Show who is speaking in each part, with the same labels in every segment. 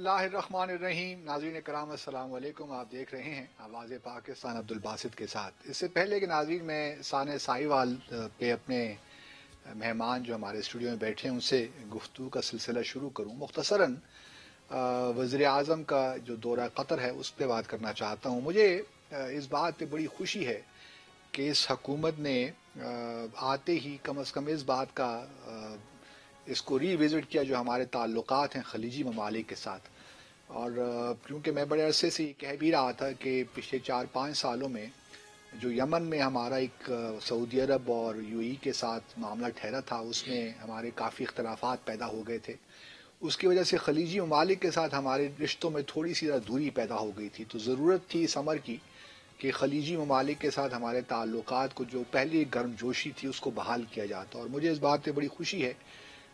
Speaker 1: اللہ الرحمن الرحیم. ناظرین کرام السلام علیکم. آپ دیکھ رہے ہیں آواز پاکستان عبدالباسط کے ساتھ. اس سے پہلے کہ ناظرین میں ثانیہ ساہیوال پہ اپنے مہمان جو ہمارے اسٹوڈیو میں بیٹھے ہیں ان سے گفتگو کا سلسلہ شروع کروں، مختصراً وزیر اعظم کا جو دورہ قطر ہے اس پہ بات کرنا چاہتا ہوں. مجھے اس بات پہ بڑی خوشی ہے کہ اس حکومت نے آتے ہی کم از کم اس بات کا اس کو ری وزٹ کیا جو ہمارے تعلقات ہیں خلیجی ممالک کے ساتھ. اور کیونکہ میں بڑے عرصے سے کہہ بھی رہا تھا کہ پچھلے 4-5 سالوں میں جو یمن میں ہمارا ایک سعودی عرب اور یو ای کے ساتھ معاملہ ٹھہرا تھا، اس میں ہمارے کافی اختلافات پیدا ہو گئے تھے. اس کی وجہ سے خلیجی ممالک کے ساتھ ہمارے رشتوں میں تھوڑی سی دوری پیدا ہو گئی تھی. تو ضرورت تھی اس امر کی کہ خلیجی ممالک کے ساتھ ہمارے تعلقات کو جو پہلی گرم جوشی تھی اس کو بحال کیا جاتا. اور مجھے اس بات پہ بڑی خوشی ہے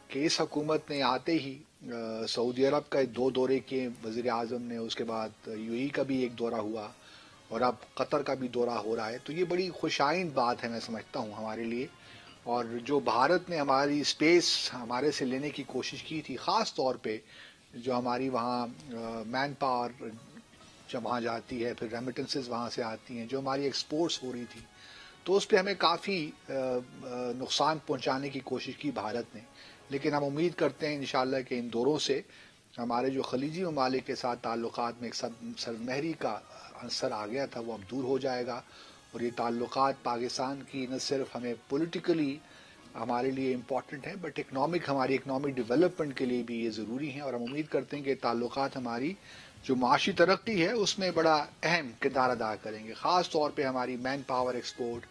Speaker 1: کہ اس حکومت نے آتے ہی سعودی عرب کا 2 دورے کیے وزیر اعظم نے، اس کے بعد یو ای کا بھی ایک دورہ ہوا اور اب قطر کا بھی دورہ ہو رہا ہے. تو یہ بڑی خوشائند بات ہے میں سمجھتا ہوں ہمارے لیے. اور جو بھارت نے ہماری اسپیس ہمارے سے لینے کی کوشش کی تھی، خاص طور پہ جو ہماری وہاں مین پاور جب وہاں جاتی ہے، پھر ریمیٹنسز وہاں سے آتی ہیں، جو ہماری ایکسپورٹس ہو رہی تھی، تو اس پہ ہمیں کافی نقصان پہنچانے کی کوشش کی بھارت نے. لیکن ہم امید کرتے ہیں انشاءاللہ کہ ان دوروں سے ہمارے جو خلیجی ممالک کے ساتھ تعلقات میں ایک سرمہری کا عنصر آ گیا تھا وہ اب دور ہو جائے گا. اور یہ تعلقات پاکستان کی نہ صرف ہمیں پولیٹیکلی ہمارے لیے امپورٹنٹ ہیں بٹ ہماری اکنامک ڈیولپمنٹ کے لیے بھی یہ ضروری ہیں. اور ہم امید کرتے ہیں کہ تعلقات ہماری جو معاشی ترقی ہے اس میں بڑا اہم کردار ادا کریں گے، خاص طور پہ ہماری مین پاور ایکسپورٹ،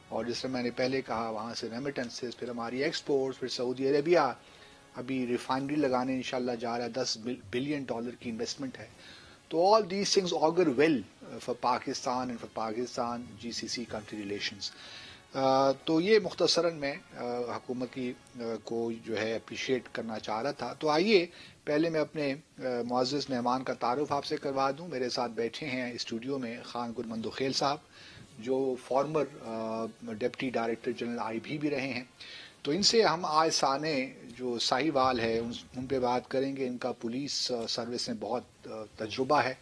Speaker 1: اور جس سے میں نے پہلے کہا وہاں سے ریمیٹنسز، پھر ہماری ایکسپورٹس، پھر سعودی عربیہ ابھی ریفائنری لگانے انشاءاللہ جا رہا ہے، $10 بلین کی انویسٹمنٹ ہے. تو all these things augur well for Pakistan and for Pakistan GCC country relations. تو یہ مختصراً میں حکومت کی کو جو ہے اپریشیٹ کرنا چاہ رہا تھا. تو آئیے پہلے میں اپنے معزز مہمان کا تعارف آپ سے کروا دوں. میرے ساتھ بیٹھے ہیں اسٹوڈیو میں خان گل مندوخیل صاحب جو former deputy director general IB بھی رہے ہیں. تو ان سے ہم آج ثانیہ جو ساہیوال ہے ان پہ بات کریں گے. ان کا پولیس سروس میں بہت تجربہ ہے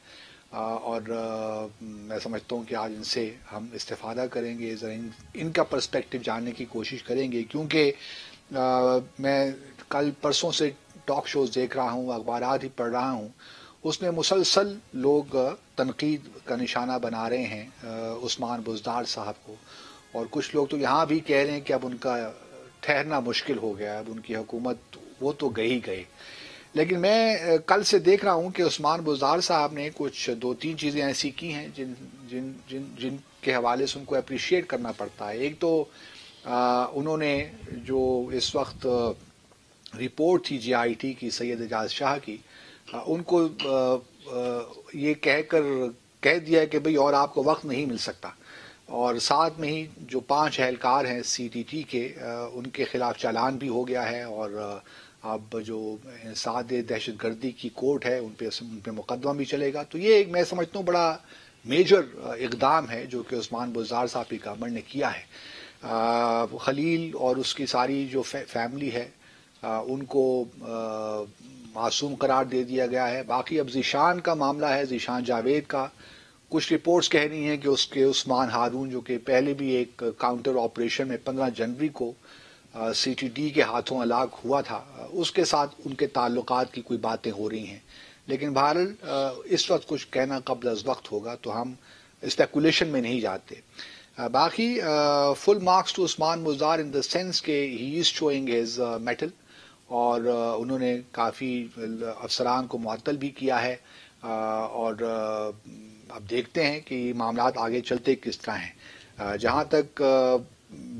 Speaker 1: اور میں سمجھتا ہوں کہ آج ان سے ہم استفادہ کریں گے، ذرا ان کا پرسپیکٹو جاننے کی کوشش کریں گے. کیونکہ میں کل پرسوں سے ٹاک شوز دیکھ رہا ہوں، اخبارات ہی پڑھ رہا ہوں، اس میں مسلسل لوگ تنقید کا نشانہ بنا رہے ہیں عثمان بزدار صاحب کو. اور کچھ لوگ تو یہاں بھی کہہ رہے ہیں کہ اب ان کا ٹھہرنا مشکل ہو گیا، اب ان کی حکومت وہ تو گئی ہی گئی. لیکن میں کل سے دیکھ رہا ہوں کہ عثمان بزدار صاحب نے کچھ 2-3 چیزیں ایسی کی ہیں جن کے حوالے سے ان کو اپریشیٹ کرنا پڑتا ہے. ایک تو انہوں نے جو اس وقت رپورٹ تھی GIT کی سید اعجاز شاہ کی، ان کو یہ کہہ دیا کہ بھئی اور آپ کو وقت نہیں مل سکتا. اور ساتھ میں ہی جو 5 اہلکار ہیں CTT کے ان کے خلاف چالان بھی ہو گیا ہے. اور اب جو انسداد دہشت گردی کی کورٹ ہے ان پہ مقدمہ بھی چلے گا. تو یہ ایک میں سمجھتا ہوں بڑا میجر اقدام ہے جو کہ عثمان بزدار صاحب کی گورنمنٹ نے کیا ہے. خلیل اور اس کی ساری جو فیملی ہے ان کو معصوم قرار دے دیا گیا ہے. باقی اب ذیشان کا معاملہ ہے، ذیشان جاوید کا. کچھ رپورٹس کہہ رہی ہیں کہ اس کے عثمان ہارون جو کہ پہلے بھی ایک کاؤنٹر آپریشن میں 15 جنوری کو CTD کے ہاتھوں ہلاک ہوا تھا، اس کے ساتھ ان کے تعلقات کی کوئی باتیں ہو رہی ہیں. لیکن بہرحال اس وقت کچھ کہنا قبل از وقت ہوگا تو ہم اسپیکولیشن میں نہیں جاتے. باقی full marks to Usman Buzdar in the sense کہ ہی از شوئنگ ہز میٹل، اور انہوں نے کافی افسران کو معطل بھی کیا ہے. اور اب دیکھتے ہیں کہ یہ معاملات آگے چلتے کس طرح ہیں. جہاں تک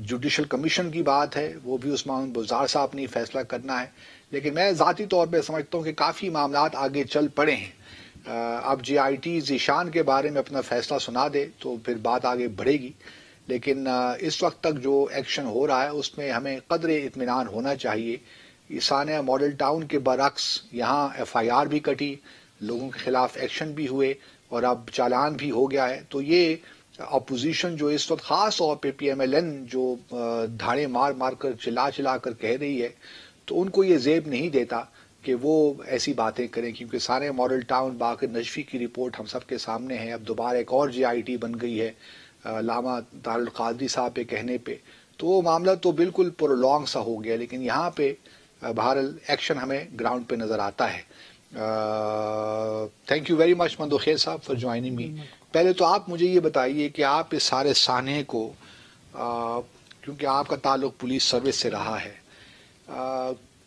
Speaker 1: جوڈیشل کمیشن کی بات ہے وہ بھی عثمان بزدار صاحب نے فیصلہ کرنا ہے. لیکن میں ذاتی طور پہ سمجھتا ہوں کہ کافی معاملات آگے چل پڑے ہیں. اب GIT ذیشان کے بارے میں اپنا فیصلہ سنا دے تو پھر بات آگے بڑھے گی. لیکن اس وقت تک جو ایکشن ہو رہا ہے اس میں ہمیں قدر اطمینان ہونا چاہیے. ثانیہ ماڈل ٹاؤن کے برعکس یہاں FIR بھی کٹی، لوگوں کے خلاف ایکشن بھی ہوئے اور اب چالان بھی ہو گیا ہے. تو یہ اپوزیشن جو اس وقت خاص طور پہ PMLN جو دھاڑے مار کر چلا کر کہہ رہی ہے، تو ان کو یہ زیب نہیں دیتا کہ وہ ایسی باتیں کریں، کیونکہ سارے ماڈل ٹاؤن باقر نجفی کی رپورٹ ہم سب کے سامنے ہے. اب دوبارہ ایک اور GIT بن گئی ہے علامہ طاہر القادری صاحب کے کہنے پہ، تو وہ معاملہ تو بالکل پرولونگ سا ہو گیا. لیکن یہاں پہ بہرحال ایکشن ہمیں گراؤنڈ پہ نظر آتا ہے. تھینک یو ویری مچ مندوخیر صاحب فار جوائننگ می. پہلے تو آپ مجھے یہ بتائیے کہ آپ اس سارے سانحے کو، کیونکہ آپ کا تعلق پولیس سروس سے رہا ہے،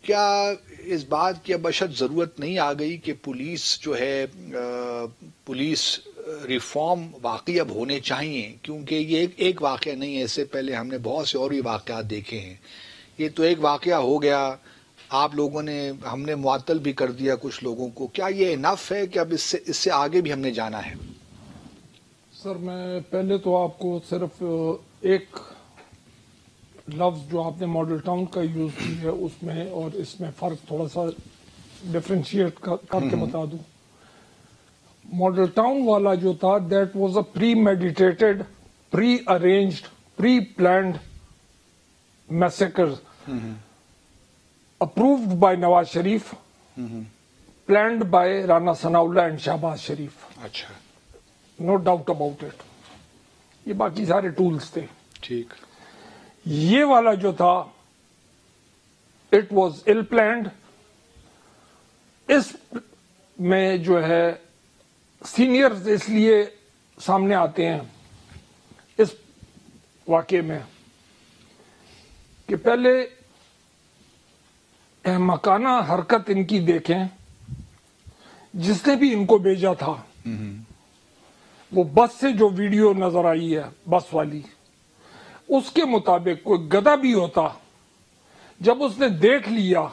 Speaker 1: کیا اس بات کی اب اشد ضرورت نہیں آ گئی کہ پولیس جو ہے، پولیس ریفارم واقعی اب ہونے چاہیے؟ کیونکہ یہ ایک واقعہ نہیں ہے، اس سے پہلے ہم نے بہت سے اور بھی واقعات دیکھے ہیں. یہ تو ایک واقعہ ہو گیا، آپ لوگوں نے، ہم نے معطل بھی کر دیا کچھ لوگوں کو. کیا یہ انف ہے کہ اب اس سے آگے بھی ہم نے جانا ہے؟
Speaker 2: سر میں پہلے تو آپ کو صرف ایک لفظ جو آپ نے ماڈل ٹاؤن کا یوز کی ہے اس میں اور اس میں فرق تھوڑا سا ڈفرینشیٹ کر کے بتا دوں. ماڈل ٹاؤن والا جو تھا that was a premeditated, prearranged, preplanned massacre approved by Nawaz Sharif, planned by Rana Sanaullah and Shahbaz Sharif.
Speaker 1: اچھا،
Speaker 2: نو ڈاؤٹ اباؤٹ اٹ. یہ باقی سارے ٹولز تھے.
Speaker 1: ٹھیک.
Speaker 2: یہ والا جو تھا اٹ واز ill planned. اس میں جو ہے سینئرز اس لیے سامنے آتے ہیں اس واقعے میں کہ پہلے احمقانہ حرکت ان کی دیکھیں. جس نے بھی ان کو بھیجا تھا، وہ بس سے جو ویڈیو نظر آئی ہے بس والی، اس کے مطابق کوئی گدھا بھی ہوتا، جب اس نے دیکھ لیا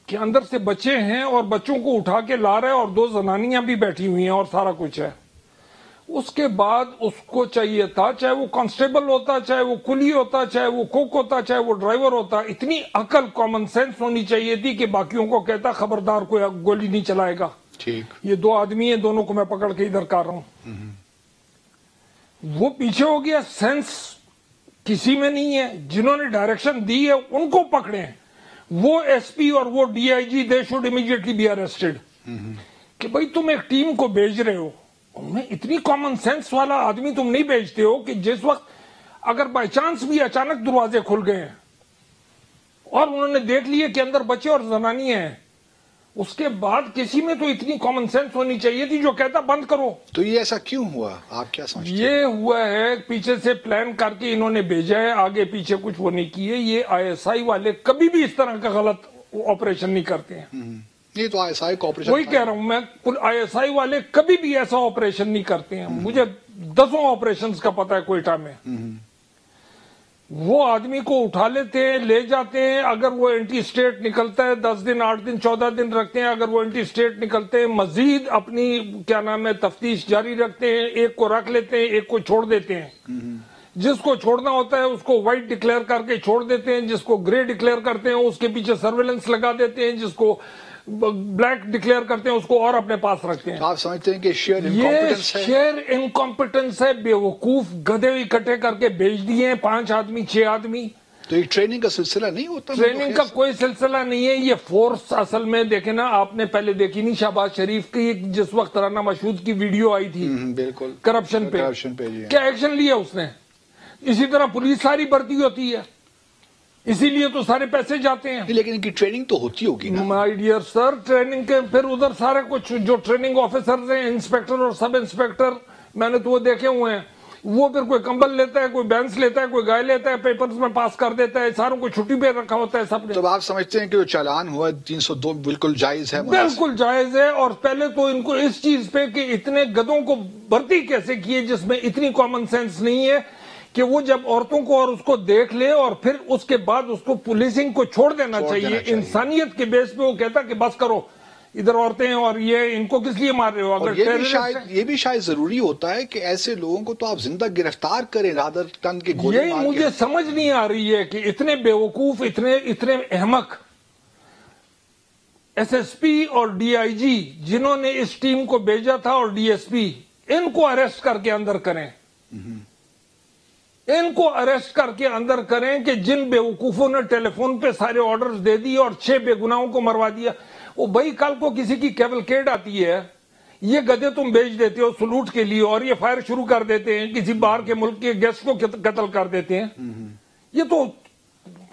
Speaker 2: کہ اندر سے بچے ہیں اور بچوں کو اٹھا کے لا رہے اور 2 زنانیاں بھی بیٹھی ہوئی ہیں اور سارا کچھ ہے، اس کے بعد اس کو چاہیے تھا، چاہے وہ کانسٹیبل ہوتا، چاہے وہ کلی ہوتا، چاہے وہ کوک ہوتا، چاہے وہ ڈرائیور ہوتا، اتنی عقل، کامن سینس ہونی چاہیے تھی کہ باقیوں کو کہتا خبردار کوئی گولی نہیں چلائے گا.
Speaker 1: ٹھیک.
Speaker 2: یہ 2 آدمی ہیں، دونوں کو میں پکڑ کے ادھر کر رہا ہوں. وہ پیچھے ہو گیا. سینس کسی میں نہیں ہے. جنہوں نے ڈائریکشن دی ہے ان کو پکڑیں. وہ SP اور وہ DIG they should immediately be arrested. کہ بھائی تم ایک ٹیم کو بھیج رہے ہو، ان میں اتنی کامن سینس والا آدمی تم نہیں بھیجتے ہو کہ جس وقت اگر بائی چانس بھی اچانک دروازے کھل گئے ہیں اور انہوں نے دیکھ لیے کہ اندر بچے اور زنانی ہیں، اس کے بعد کسی میں تو اتنی کامن سینس ہونی چاہیے تھی جو کہتا بند کرو.
Speaker 1: تو یہ ایسا کیوں ہوا؟ آپ کیا سمجھتے ہیں؟
Speaker 2: یہ ہوا ہے پیچھے سے پلان کر کے انہوں نے بھیجا ہے، آگے پیچھے کچھ وہ نہیں کیے. یہ ISI والے کبھی بھی اس طرح کا غلط آپریشن نہیں کرتے ہیں.
Speaker 1: یہ تو ISI کا آپریشن،
Speaker 2: وہی کہہ رہا ہوں میں، ISI والے کبھی بھی ایسا آپریشن نہیں کرتے ہیں. مجھے 10 آپریشنز کا پتا ہے کوئٹہ میں. وہ آدمی کو اٹھا لیتے ہیں، لے جاتے ہیں. اگر وہ اینٹی اسٹیٹ نکلتا ہے 10 دن 8 دن 14 دن رکھتے ہیں. اگر وہ اینٹی اسٹیٹ نکلتے ہیں مزید اپنی کیا نام ہے تفتیش جاری رکھتے ہیں. ایک کو رکھ لیتے ہیں، ایک کو چھوڑ دیتے ہیں. جس کو چھوڑنا ہوتا ہے اس کو وائٹ ڈکلیئر کر کے چھوڑ دیتے ہیں، جس کو گرے ڈکلیئر کرتے ہیں اس کے پیچھے سرویلنس لگا دیتے ہیں، جس کو بلیک ڈکلیئر کرتے ہیں اس کو اور اپنے پاس رکھتے ہیں.
Speaker 1: آپ سمجھتے ہیں کہ شیئر
Speaker 2: انکمپیٹنس ہے؟ شیئر انکمپیٹنس ہے. بے وقوف گدھے اکٹھے کر کے بھیج دیے ہیں، 5 آدمی 6 آدمی.
Speaker 1: تو یہ ٹریننگ کا سلسلہ نہیں ہوتا؟
Speaker 2: ٹریننگ کا کوئی سلسلہ نہیں ہے. یہ فورس اصل میں دیکھیں نا، آپ نے پہلے دیکھی نہیں شہباز شریف کی جس وقت رانا مشہود کی ویڈیو آئی تھی
Speaker 1: بالکل
Speaker 2: کرپشن پہ، کیا ایکشن لیا اس نے؟ اسی طرح پولیس ساری بھرتی ہوتی ہے، اسی لیے تو سارے پیسے جاتے ہیں.
Speaker 1: لیکن ان کی ٹریننگ تو ہوتی ہوگی نا؟
Speaker 2: مائی ڈیئر سر، ٹریننگ کے پھر ادھر سارے کچھ جو ٹریننگ آفیسرز ہیں، انسپیکٹر اور سب انسپیکٹر، میں نے تو وہ دیکھے ہوئے ہیں. وہ پھر کوئی کمبل لیتا ہے، کوئی بینس لیتا ہے، کوئی گائے لیتا ہے، پیپرز میں پاس کر دیتا ہے. ساروں کو چھٹی پہ رکھا ہوتا ہے سب نے.
Speaker 1: تو آپ سمجھتے ہیں کہ جو چالان ہوا 302 بالکل جائز ہے؟
Speaker 2: بالکل جائز ہے. اور پہلے تو ان کو اس چیز پہ کہ اتنے گدوں کو بھرتی کیسے کیے جس میں اتنی کامن سینس نہیں ہے کہ وہ جب عورتوں کو اور اس کو دیکھ لے اور پھر اس کے بعد اس کو پولیسنگ کو چھوڑ دینا چاہیے. انسانیت کے بیس پہ وہ کہتا کہ بس کرو، ادھر عورتیں اور یہ ان کو کس لیے مار رہے ہو؟ اگر
Speaker 1: یہ بھی شاید ضروری ہوتا ہے کہ ایسے لوگوں کو تو آپ زندہ گرفتار کریں رادر تن کے گولی مار کے.
Speaker 2: یہ مجھے سمجھ نہیں آ رہی ہے کہ اتنے بیوقوف، اتنے احمق SSP اور DIG جنہوں نے اس ٹیم کو بھیجا تھا اور DSP، ان کو اریسٹ کر کے اندر کریں. ان کو اریسٹ کر کے اندر کریں کہ جن بیوقوفوں نے ٹیلی فون پہ سارے آرڈرز دے دیے اور 6 بے گناہوں کو مروا دیا. وہ بھائی کل کو کسی کی کیولکیڈ آتی ہے, یہ گدھے تم بیچ دیتے ہو سلوٹ کے لیے, اور یہ فائر شروع کر دیتے ہیں, کسی باہر کے ملک کے گیسٹ کو قتل کر دیتے ہیں. یہ تو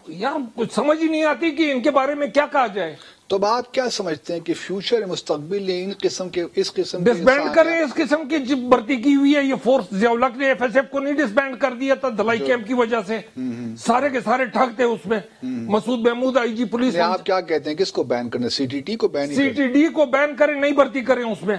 Speaker 2: یار کچھ سمجھ ہی نہیں آتی کہ ان کے بارے میں کیا کہا جائے.
Speaker 1: تو آپ کیا سمجھتے ہیں کہ فیوچر مستقبل ان قسم کے اس قسم
Speaker 2: ڈسبینڈ کریں اس قسم کی جب بھرتی کی ہوئی ہے یہ فورس. ضیاء-ال-حق نے ایف ایس ایف کو نہیں ڈسبینڈ کر دیا تھا دھلائی کیمپ کی وجہ سے, سارے کے سارے ٹھگ تھے اس میں. مسعود محمود آئی جی پولیس.
Speaker 1: آپ کیا کہتے ہیں کس کو بین کرنا, سی ٹی ٹی کو بین,
Speaker 2: سی ٹی ڈی کو بین کریں, نہیں بھرتی کریں اس میں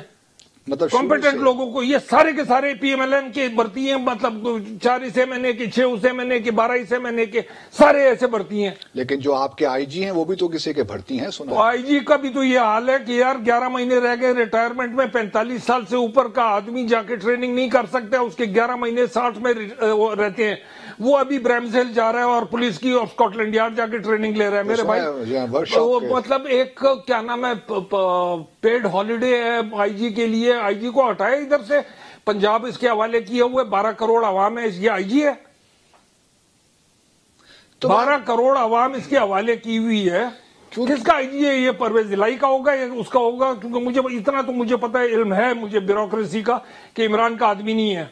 Speaker 1: مطلب
Speaker 2: کمپیٹنٹ لوگوں کو. یہ سارے کے سارے پی ایم ایل این کے بھرتی ہیں, مطلب 4 حصے مہینے کے, 6 حصے مہینے کے, 12 حصے مہینے کے, سارے ایسے بھرتی ہیں.
Speaker 1: لیکن جو آپ کے آئی جی ہیں وہ بھی تو کسی کے بھرتی ہیں سنا.
Speaker 2: تو آئی جی کا بھی تو یہ حال ہے کہ یار 11 مہینے رہ گئے ریٹائرمنٹ میں, 45 سال سے اوپر کا آدمی جا کے ٹریننگ نہیں کر سکتا, اس کے 11 مہینے 60 میں رہتے ہیں. وہ ابھی برامزل جا رہا ہے اور پولیس کی اور اسکاٹ لینڈ یارڈ جا کے ٹریننگ لے رہا ہے میرے بھائی. وہ مطلب ایک کیا نام ہے پیڈ ہالیڈے ہے آئی جی کے لیے, آئی جی کو ہٹائے ادھر سے. پنجاب اس کے حوالے کیے ہوئے, 12 کروڑ عوام ہے, یہ آئی جی ہے. 12 کروڑ عوام اس کے حوالے کی ہوئی ہے. کس کا آئی جی ہے؟ یہ پرویز الہی کا ہوگا یا اس کا ہوگا؟ کیونکہ مجھے اتنا تو مجھے پتا ہے, علم ہے مجھے بیوروکریسی کا, کہ عمران کا آدمی نہیں ہے,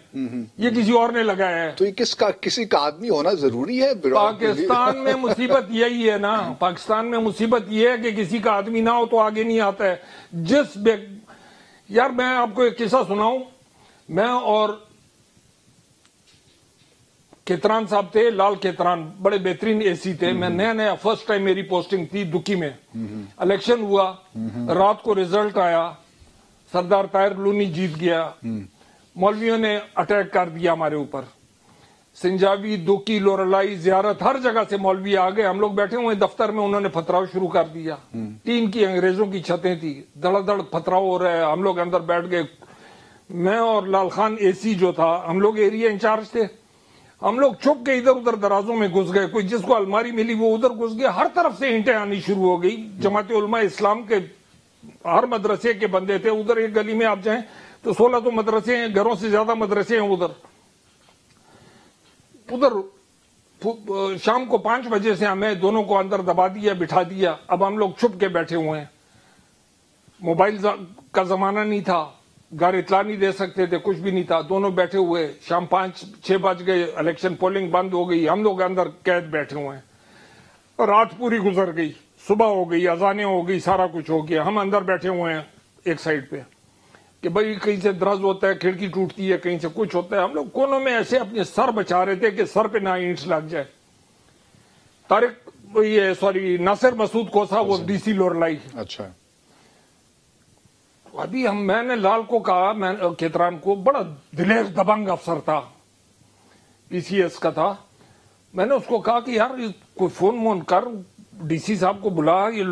Speaker 2: یہ کسی اور نے لگایا ہے.
Speaker 1: تو یہ کسی کا آدمی ہونا ضروری ہے؟
Speaker 2: پاکستان میں مصیبت یہی ہے نا, پاکستان میں مصیبت یہ ہے کہ کسی کا آدمی نہ ہو تو آگے نہیں آتا ہے. یار میں آپ کو ایک قصہ سناؤں. میں اور کیتران صاحب تھے, لال کیتران, بڑے بہترین اے سی تھے. میں نیا فرسٹ ٹائم میری پوسٹنگ تھی دکی میں. الیکشن ہوا, رات کو ریزلٹ آیا, سردار طاہر لونی جیت گیا. مولویوں نے اٹیک کر دیا ہمارے اوپر. سنجاوی, دکی, لورلائی, زیارت, ہر جگہ سے مولوی آ گئے. ہم لوگ بیٹھے ہوئے دفتر میں, انہوں نے پتھراؤ شروع کر دیا. 3 کی انگریزوں کی چھتیں تھی, دڑ دڑ پتھراؤ ہو رہا ہے. ہم لوگ اندر بیٹھ گئے. میں اور لال خان اے سی جو تھا, ہم لوگ ایریا انچارج تھے. ہم لوگ چھپ کے ادھر ادھر درازوں میں گھس گئے. کوئی جس کو الماری ملی وہ ادھر گھس گیا. ہر طرف سے اینٹیں آنی شروع ہو گئی. جماعت علماء اسلام کے ہر مدرسے کے بندے تھے. ادھر ایک گلی میں آپ جائیں تو 16 تو مدرسے ہیں, گھروں سے زیادہ مدرسے ہیں ادھر. شام کو 5 بجے سے ہمیں دونوں کو اندر دبا دیا, بٹھا دیا. اب ہم لوگ چھپ کے بیٹھے ہوئے ہیں. موبائل کا زمانہ نہیں تھا, گھر اطلاع نہیں دے سکتے تھے, کچھ بھی نہیں تھا. دونوں بیٹھے ہوئے, شام 5-6 بج گئے, الیکشن پولنگ بند ہو گئی. ہم لوگ اندر قید بیٹھے ہوئے ہیں. رات پوری گزر گئی, صبح ہو گئی, اذانیں ہو گئی, سارا کچھ ہو گیا. ہم اندر بیٹھے ہوئے ہیں ایک سائڈ پہ کہ بھئی کہیں سے درز ہوتا ہے, کھڑکی ٹوٹتی ہے, کہیں سے کچھ ہوتا ہے. ہم لوگ کونوں میں ایسے اپنے سر بچا رہے تھے کہ سر پہ نہ اینٹس لگ جائے. ناصر مسعود کوسا, وہ ڈی سی لورلائی.
Speaker 1: اچھا.
Speaker 2: ابھی میں نے لال کو کہا, میں کیتران کو, بڑا دلیر دبنگ افسر تھا, پی سی ایس کا تھا. میں نے اس کو کہا کہ یار کوئی فون وون کر, ڈی سی صاحب کو بلا, یہ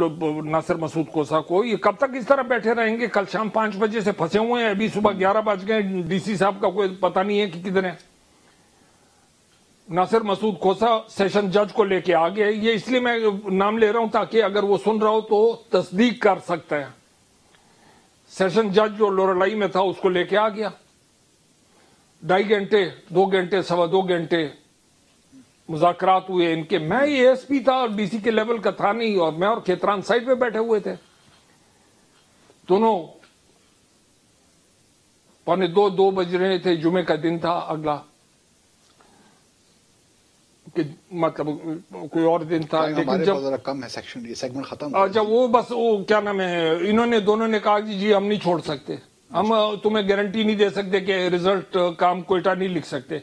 Speaker 2: ناصر مسعود کوسا کو, یہ کب تک اس طرح بیٹھے رہیں گے؟ کل شام 5 بجے سے پھنسے ہوئے ہیں, ابھی صبح 11 بج گئے, ڈی سی صاحب کا کوئی پتہ نہیں ہے کہ کدھر ہے. ناصر مسعود کوسا سیشن جج کو لے کے آ گئے. یہ اس لیے میں نام لے رہا ہوں تاکہ اگر وہ سن رہا ہو تو تصدیق کر سکتا ہے. سیشن جج جو لورلائی میں تھا اس کو لے کے آ گیا. 2.5 گھنٹے 2 گھنٹے 2.25 گھنٹے مذاکرات ہوئے ان کے. میں اے ایس پی تھا اور ڈی سی کے لیول کا تھا نہیں, اور میں اور کیتران سائڈ پہ بیٹھے ہوئے تھے. دونوں 1:45-2 بج رہے تھے. جمعے کا دن تھا اگلا, کہ مطلب کوئی اور دن تھا.
Speaker 1: لیکن جب کم ہے سیکشن, یہ سیگمنٹ ختم.
Speaker 2: جب وہ بس وہ کیا نام ہے, انہوں نے دونوں نے کہا کہ جی ہم نہیں چھوڑ سکتے, ہم تمہیں گارنٹی نہیں دے سکتے کہ ریزلٹ کا ہم کوئٹہ نہیں لکھ سکتے.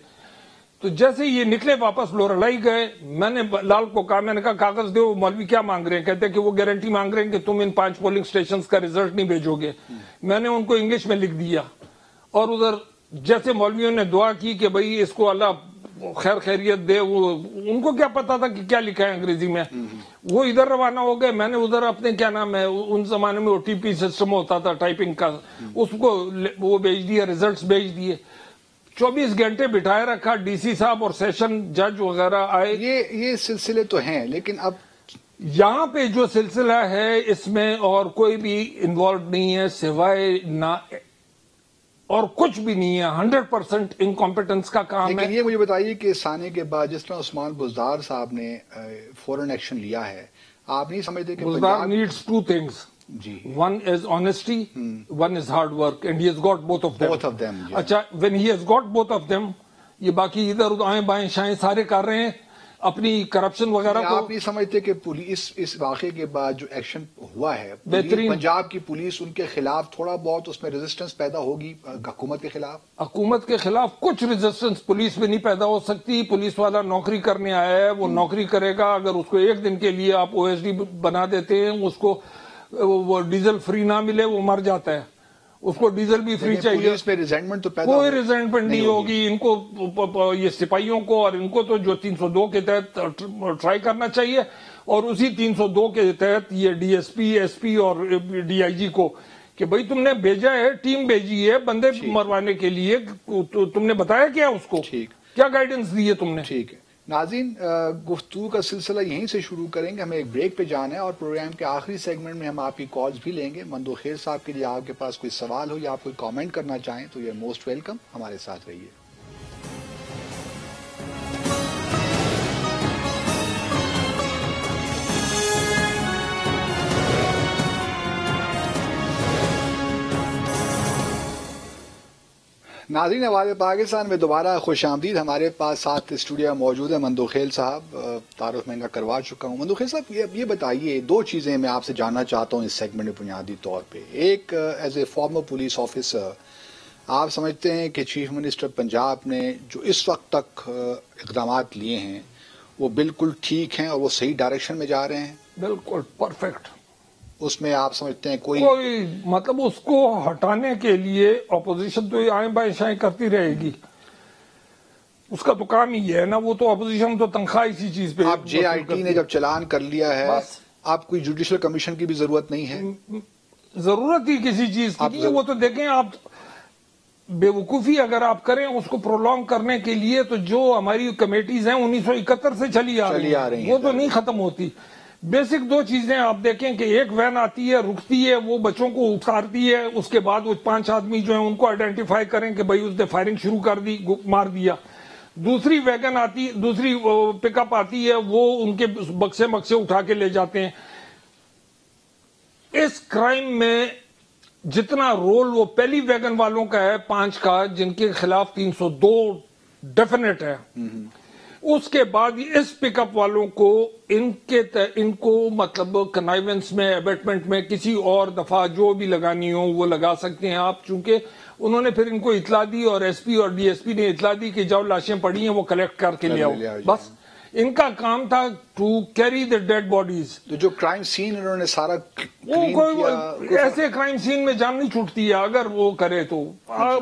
Speaker 2: تو جیسے یہ نکلے واپس لورلائی گئے, میں نے لال کو کہا, میں نے کہا کاغذ دو, مولوی کیا مانگ رہے ہیں؟ کہتے ہیں کہ وہ گارنٹی مانگ رہے ہیں کہ تم ان 5 پولنگ سٹیشنز کا ریزلٹ نہیں بھیجو گے. میں نے ان کو انگلش میں لکھ دیا, اور ادھر جیسے مولویوں نے دعا کی کہ بھئی اس کو اللہ خیر خیریت دے, وہ ان کو کیا پتا تھا کہ کیا لکھا ہے انگریزی میں. وہ ادھر روانہ ہو گئے. میں نے ادھر اپنے کیا نام ہے, ان زمانے میں او ٹی پی سسٹم ہوتا تھا ٹائپنگ کا, اس کو وہ بھیج دیا, ریزلٹس بھیج دیے. 24 گھنٹے بٹھائے رکھا. ڈی سی صاحب اور سیشن جج وغیرہ آئے.
Speaker 1: یہ سلسلے تو ہیں, لیکن اب
Speaker 2: یہاں پہ جو سلسلہ ہے اس میں اور کوئی بھی انوالوڈ نہیں ہے سوائے نہ, اور کچھ بھی نہیں ہے. 100% انکمپیٹنس کا کام ہے.
Speaker 1: لیکن یہ مجھے بتائیے کہ اس آنے کے بعد جس طرح عثمان بزدار صاحب نے فوراً ایکشن لیا ہے, آپ نہیں سمجھتے کہ
Speaker 2: بزدار نیڈز 2 things.
Speaker 1: جی.
Speaker 2: One is honesty, one is hard work, and he has got both of them.
Speaker 1: Both of them, yeah.
Speaker 2: اچھا, when he has got both of them, یہ باقی ادھر آئیں بائیں شائیں سارے کر رہے ہیں اپنی کرپشن وغیرہ کو.
Speaker 1: آپ نہیں سمجھتے کہ پولیس اس واقعے کے بعد جو ایکشن ہوا ہے
Speaker 2: بہترین
Speaker 1: پنجاب کی پولیس ان کے خلاف تھوڑا بہت اس میں ریزسٹنس پیدا ہوگی حکومت کے خلاف؟
Speaker 2: حکومت کے خلاف کچھ ریزسٹنس پولیس میں نہیں پیدا ہو سکتی. پولیس والا نوکری کرنے آیا ہے, وہ نوکری کرے گا. اگر اس کو ایک دن کے لیے آپ او ایس ڈی بنا دیتے ہیں, اس کو وہ ڈیزل فری نہ ملے, وہ مر جاتا ہے. اس کو ڈیزل بھی فری چاہیے.
Speaker 1: پولیس پہ ریزنٹمنٹ تو پیدا
Speaker 2: کوئی ریزنٹمنٹ نہیں ہوگی. ان کو یہ سپاہیوں کو اور ان کو تو جو 302 کے تحت ٹرائی کرنا چاہیے, اور اسی 302 کے تحت یہ ڈی ایس پی, ایس پی اور ڈی آئی جی کو کہ بھئی تم نے بھیجا ہے, ٹیم بھیجی ہے بندے مروانے کے لیے, تم نے بتایا کیا اس کو, کیا گائیڈنس دی ہے تم نے؟
Speaker 1: ٹھیک ہے ناظرین, گفتگو کا سلسلہ یہیں سے شروع کریں گے. ہمیں ایک بریک پہ جانا ہے اور پروگرام کے آخری سیگمنٹ میں ہم آپ کی کالز بھی لیں گے. مندوخیل صاحب کے لیے آپ کے پاس کوئی سوال ہو یا آپ کوئی کامنٹ کرنا چاہیں تو یہ موسٹ ویلکم, ہمارے ساتھ رہیے. ناظرین, آواز پاکستان میں دوبارہ خوش آمدید. ہمارے پاس ساتھ اسٹوڈیو موجود ہے مندوخیل صاحب. تعارف میں ان کا کروا چکا ہوں. مندوخیل صاحب یہ بتائیے, دو چیزیں میں آپ سے جاننا چاہتا ہوں اس سیگمنٹ میں بنیادی طور پہ. ایک, as a former police officer, آپ سمجھتے ہیں کہ چیف منسٹر پنجاب نے جو اس وقت تک اقدامات لیے ہیں وہ بالکل ٹھیک ہیں اور وہ صحیح ڈائریکشن میں جا رہے ہیں؟
Speaker 2: بالکل پرفیکٹ.
Speaker 1: اس میں آپ سمجھتے ہیں کوئی
Speaker 2: مطلب اس کو ہٹانے کے لیے اپوزیشن تو آئیں بائیں شائیں کرتی رہے گی, اس کا تو کام ہی ہے نا. وہ تو اپوزیشن تو تنخواہ اسی چیز پہ.
Speaker 1: آپ جے آئی ٹی نے جب چلان کر لیا ہے, آپ کوئی جوڈیشل کمیشن کی بھی ضرورت نہیں ہے.
Speaker 2: ضرورت ہی کسی چیز کی نہیں. وہ تو دیکھیں آپ, بے وقوفی اگر آپ کریں اس کو پرولونگ کرنے کے لیے, تو جو ہماری کمیٹیز ہیں 1971 سے چلی آ رہی ہیں, وہ تو نہیں ختم ہوتی. بیسک دو چیزیں آپ دیکھیں کہ ایک وین آتی ہے, رکتی ہے, وہ بچوں کو اتارتی ہے, اس کے بعد وہ 5 آدمی جو ہیں ان کو آئیڈینٹیفائی کریں کہ بھئی اس نے فائرنگ شروع کر دی, مار دیا. دوسری ویگن آتی, دوسری پک اپ آتی ہے, وہ ان کے بکسے اٹھا کے لے جاتے ہیں. اس کرائم میں جتنا رول وہ پہلی ویگن والوں کا ہے 5 کا, جن کے خلاف 302 ڈیفینیٹ ہے, اس کے بعد اس پک اپ والوں کو ان کو مطلب کنائیونس میں, ایبیٹمنٹ میں, کسی اور دفعہ جو بھی لگانی ہو وہ لگا سکتے ہیں آپ. چونکہ انہوں نے پھر ان کو اطلاع دی, اور ایس پی اور ڈی ایس پی نے اطلاع دی کہ جاؤ لاشیں پڑی ہیں وہ کلیکٹ کر کے لے آؤ. بس ان کا کام تھا to carry the dead bodies.
Speaker 1: تو جو کرائم سین انہوں نے سارا
Speaker 2: ایسے کرائم سین میں جان نہیں چھوٹتی ہے اگر وہ کرے تو,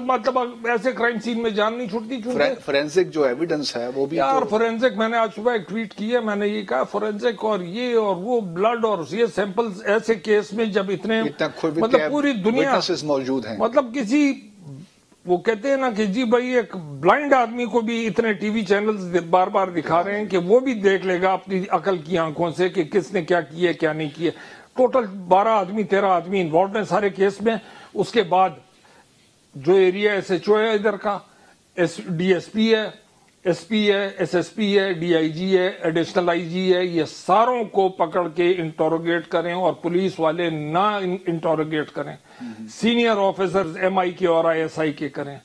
Speaker 2: مطلب ایسے کرائم سین میں جان نہیں چھوٹتی.
Speaker 1: فورینسک جو ایویڈنس ہے وہ بھی
Speaker 2: یار فورینسک, میں نے آج صبح ایک ٹویٹ کی ہے, میں نے یہ کہا فورینسک اور یہ اور وہ بلڈ اور یہ سیمپلز ایسے کیس میں جب اتنے مطلب پوری دنیا
Speaker 1: موجود ہیں,
Speaker 2: مطلب کسی وہ کہتے ہیں نا کہ جی بھائی ایک بلائنڈ آدمی کو بھی اتنے ٹی وی چینلز بار بار دکھا رہے ہیں کہ وہ بھی دیکھ لے گا اپنی عقل کی آنکھوں سے کہ کس نے کیا کیا کیا نہیں کیا. ٹوٹل 12 آدمی 13 آدمی انوالوڈ ہیں سارے کیس میں. اس کے بعد جو ایریا ایس ایچ او ہے ادھر کا, ڈی ایس پی ہے, ایس پی ہے, ایس ایس پی ہے, ڈی آئی جی ہے, ایڈیشنل آئی جی ہے, یہ ساروں کو پکڑ کے انٹروگیٹ کریں, اور پولیس والے نہ انٹروگیٹ کریں. سینئر آفیسرز ایم آئی کے اور آئی ایس آئی کے کریں,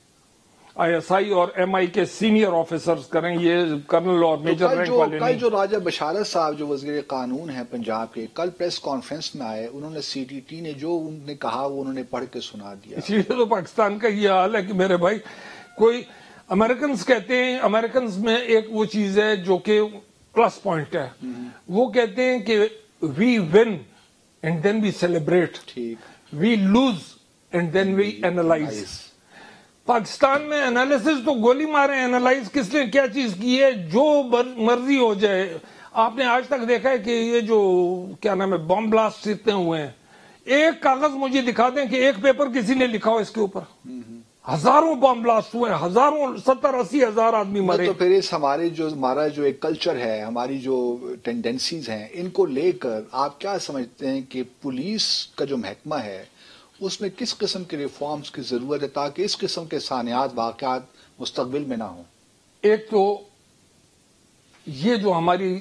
Speaker 2: آئی ایس آئی اور ایم آئی کے سینئر آفیسرز کریں, یہ کرنل اور میجر رینک والے نہیں.
Speaker 1: کل جو راجہ بشارت صاحب جو وزیر قانون ہیں پنجاب کے, کل پریس کانفرنس میں آئے, انہوں نے سی ٹی ٹی نے جو انہوں نے کہا وہ انہوں نے پڑھ کے سنا دیا.
Speaker 2: اس لیے تو پاکستان کا یہ حال ہے کہ میرے بھائی, کوئی امریکنز کہتے ہیں, امریکنز میں ایک وہ چیز ہے جو کہ پلس پوائنٹ ہے, وہ کہتے ہیں کہ we win and then we celebrate, we lose and then we analyse. Pakistan میں انالیسس تو گولی مارے, اینالائز کس نے کیا چیز کی ہے جو مرضی ہو جائے. آپ نے آج تک دیکھا ہے کہ یہ جو کیا نام ہے بم بلاسٹ اتنے ہوئے ہیں, ایک کاغذ مجھے دکھا دیں کہ ایک پیپر کسی نے لکھا ہو اس کے اوپر. ہزاروں بم بلاسٹ ہوئے, ہزاروں 70-80 ہزار آدمی مرے.
Speaker 1: تو پھر اس ہمارا جو ایک کلچر ہے, ہماری جو ٹینڈنسیز ہیں, ان کو لے کر آپ کیا سمجھتے ہیں کہ پولیس کا جو محکمہ ہے اس میں کس قسم کے ریفارمز کی ضرورت ہے تاکہ اس قسم کے سانحات واقعات مستقبل میں نہ ہوں؟
Speaker 2: ایک تو یہ جو ہماری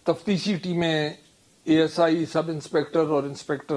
Speaker 2: تفتیشی ٹیمیں, A S I, sub inspector اور انسپیکٹر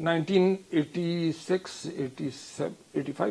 Speaker 2: 1986, 85,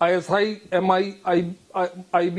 Speaker 2: ISI, MI, IB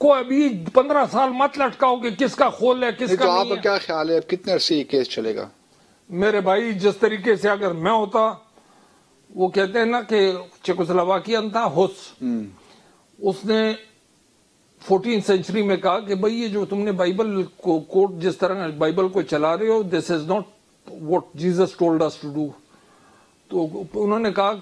Speaker 2: کو ابھی 15 سال مت لٹکاؤ کہ کس کا خول ہے کس کا
Speaker 1: تو
Speaker 2: نہیں
Speaker 1: آپ کا
Speaker 2: ہے.
Speaker 1: کیا خیال ہے کتنے عرصے یہ کیس چلے گا؟
Speaker 2: میرے بھائی جس طریقے سے اگر میں ہوتا، وہ کہتے ہیں نا کہ چیکوسلواکین تھا اس نے 14 سینچری میں کہا کہ بھئی یہ جو تم نے بائبل کو کوٹ جس طرح بائبل کو چلا رہے ہو، this is not what Jesus told us to do. تو انہوں نے کہا،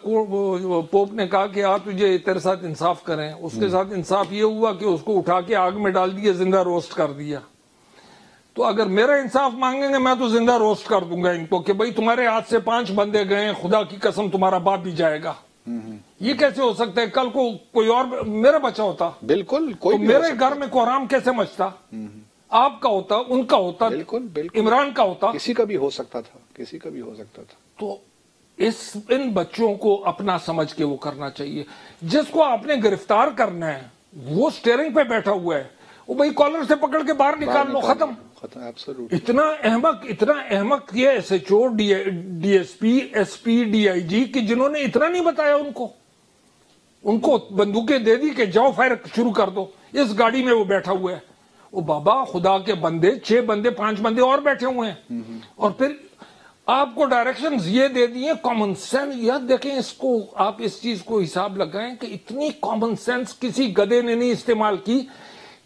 Speaker 2: پوپ نے کہا کہ تجھے تیرے ساتھ انصاف کریں. اس کے ساتھ انصاف یہ ہوا کہ اس کو اٹھا کے آگ میں ڈال دیا، زندہ روسٹ کر دیا. تو اگر میرا انصاف مانگیں گے میں تو زندہ روسٹ کر دوں گا ان کو کہ بھئی تمہارے ہاتھ سے 5 بندے گئے، خدا کی قسم تمہارا باپ بھی جائے گا. یہ کیسے ہو سکتا ہے؟ کل کو کوئی اور میرا بچہ ہوتا،
Speaker 1: بالکل کوئی
Speaker 2: میرے گھر میں کوحرام کیسے مچتا؟ آپ کا ہوتا، ان کا ہوتا،
Speaker 1: بالکل
Speaker 2: عمران کا ہوتا،
Speaker 1: کسی کا بھی ہو سکتا تھا، کسی کا بھی ہو سکتا تھا.
Speaker 2: تو ان بچوں کو اپنا سمجھ کے وہ کرنا چاہیے. جس کو آپ نے گرفتار کرنا ہے وہ سٹیئرنگ پہ بیٹھا ہوا ہے، وہ بھائی کالر سے پکڑ کے باہر نکال لو، ختم. اتنا احمق یہ S H O, D S P, S P, D I G کہ جنہوں نے اتنا نہیں بتایا ان کو بندوقیں دے دی کہ جاؤ فائر شروع کر دو. اس گاڑی میں وہ بیٹھا ہوا ہے. وہ بابا خدا کے بندے 6 بندے 5 بندے اور بیٹھے ہوئے ہیں، اور پھر آپ کو ڈائریکشنز یہ دے دیے. کامن سینس یاد دیکھیں، اس کو آپ اس چیز کو حساب لگائیں کہ اتنی کامن سینس کسی گدے نے نہیں استعمال کی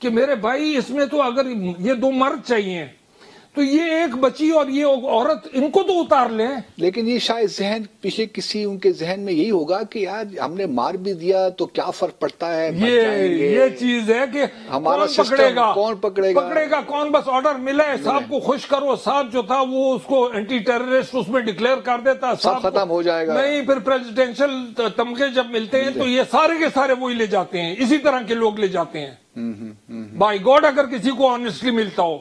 Speaker 2: کہ میرے بھائی اس میں تو اگر یہ 2 مرد چاہیے تو یہ ایک بچی اور یہ عورت، ان کو تو اتار لیں.
Speaker 1: لیکن یہ شاید ذہن پیچھے کسی ان کے ذہن میں یہی ہوگا کہ یار ہم نے مار بھی دیا تو کیا فرق پڑتا ہے،
Speaker 2: یہ چیز ہے کہ
Speaker 1: ہمارا کون پکڑے گا
Speaker 2: کون. بس آرڈر ملا ہے، صاحب کو خوش کرو، صاحب جو تھا وہ اس کو اینٹی ٹیررسٹ اس میں ڈکلیئر کر دیتا،
Speaker 1: سب ختم ہو جائے گا.
Speaker 2: نہیں، پھر پریزیڈینشل تمغے جب ملتے ہیں تو یہ سارے کے سارے وہی لے جاتے ہیں، اسی طرح کے لوگ لے جاتے ہیں. بائی گاڈ اگر کسی کو آنےسٹلی ملتا ہو،